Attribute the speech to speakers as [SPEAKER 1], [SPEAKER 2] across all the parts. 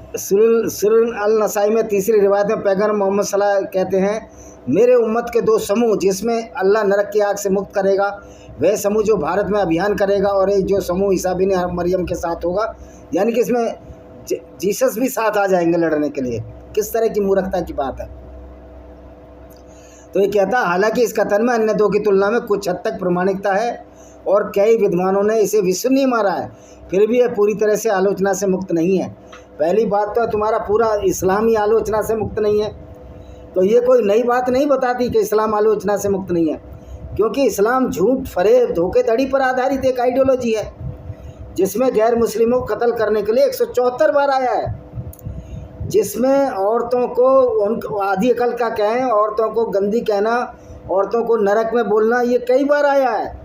[SPEAKER 1] सुनन अल नसाई में तीसरी रिवायत में पैगम्बर मोहम्मद सल्लल्लाहु अलैहि वसल्लम कहते हैं, मेरे उम्मत के दो समूह जिसमें अल्लाह नरक की आग से मुक्त करेगा, वह समूह जो भारत में अभियान करेगा, और एक जो समूह ईसा बिन मरियम के साथ होगा। यानी कि इसमें जीसस भी साथ आ जाएंगे लड़ने के लिए। किस तरह की मूर्खता की बात है। तो ये कहता, हालांकि इस कथन में अन्य दो की तुलना में कुछ हद तक प्रामाणिकता है और कई विद्वानों ने इसे विश्वसनीय माना है, फिर भी यह पूरी तरह से आलोचना से मुक्त नहीं है। पहली बात तो तुम्हारा पूरा इस्लाम ही आलोचना से मुक्त नहीं है, तो ये कोई नई बात नहीं बताती कि इस्लाम आलोचना से मुक्त नहीं है, क्योंकि इस्लाम झूठ, फरेब, धोखेधड़ी पर आधारित एक आइडियोलॉजी है जिसमें गैर मुस्लिमों को कत्ल करने के लिए 174 बार आया है, जिसमें औरतों को उन आधी अकल का कहें, औरतों को गंदी कहना, औरतों को नरक में बोलना, ये कई बार आया है।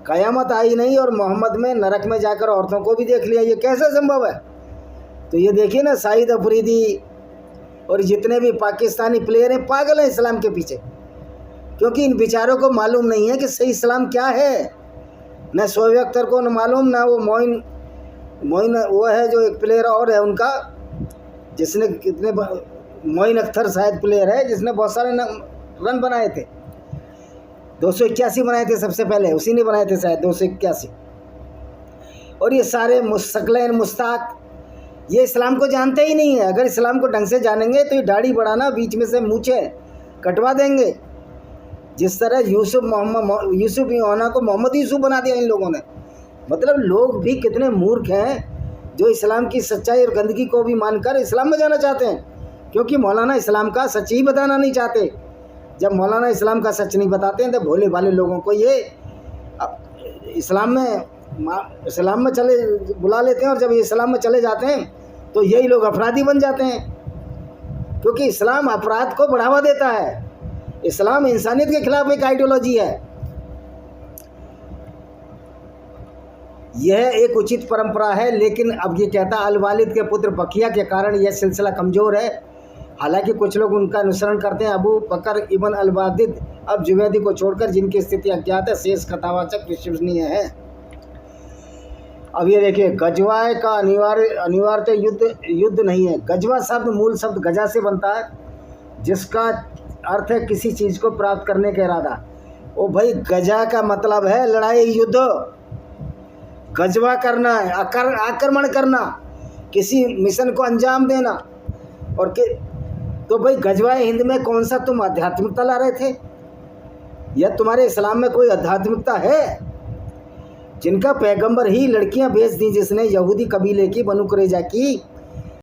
[SPEAKER 1] क़यामत आई नहीं और मोहम्मद में नरक में जाकर औरतों को भी देख लिया, ये कैसे संभव है। तो ये देखिए ना, शाहिद अफरीदी और जितने भी पाकिस्तानी प्लेयर हैं पागल हैं इस्लाम के पीछे, क्योंकि इन बेचारों को मालूम नहीं है कि सही इस्लाम क्या है। न शोएब अख्तर को न मालूम, ना वो मोइन वो है जो एक प्लेयर और है उनका, जिसने कितने मोइन अख्तर शायद प्लेयर है जिसने बहुत सारे रन बनाए थे, 281 बनाए थे सबसे पहले, उसी ने बनाए थे शायद 281। और ये सारे मुस्तकलैन मुस्ताक ये इस्लाम को जानते ही नहीं है। अगर इस्लाम को ढंग से जानेंगे तो ये दाढ़ी बढ़ाना, बीच में से मूछे कटवा देंगे। जिस तरह यूसुफ योना को मोहम्मद यूसुफ बना दिया इन लोगों ने। मतलब लोग भी कितने मूर्ख हैं जो इस्लाम की सच्चाई और गंदगी को भी मानकर इस्लाम में जाना चाहते हैं, क्योंकि मौलाना इस्लाम का सच ही बताना नहीं चाहते। जब मौलाना इस्लाम का सच नहीं बताते हैं तो भोले भाले लोगों को ये इस्लाम में चले बुला लेते हैं, और जब ये इस्लाम में चले जाते हैं तो यही लोग अपराधी बन जाते हैं, क्योंकि इस्लाम अपराध को बढ़ावा देता है। इस्लाम इंसानियत के खिलाफ एक आइडियोलॉजी है। यह एक उचित परंपरा है, लेकिन अब ये कहता अल वालिद के पुत्र बकिया के कारण यह सिलसिला कमज़ोर है। हालांकि कुछ लोग उनका अनुसरण करते हैं। अबू बकर इब्न अल वालिद अब जुवैदी को छोड़कर, जिनकी स्थिति अज्ञात है, शेष कथावाचक विश्वसनीय है। अब ये देखिए, गजवा का अनिवार्य युद्ध नहीं है। गजवा शब्द मूल शब्द गजा से बनता है, जिसका अर्थ है किसी चीज़ को प्राप्त करने का इरादा। ओ भाई, गजा का मतलब है लड़ाई, युद्ध। गजवा करना है, आक्रमण करना, किसी मिशन को अंजाम देना। और तो भाई, गजवा हिंद में कौन सा तुम आध्यात्मिकता ला रहे थे? या तुम्हारे इस्लाम में कोई आध्यात्मिकता है? जिनका पैगंबर ही लड़कियां बेच दी, जिसने यहूदी कबीले की बनु कुरैजा की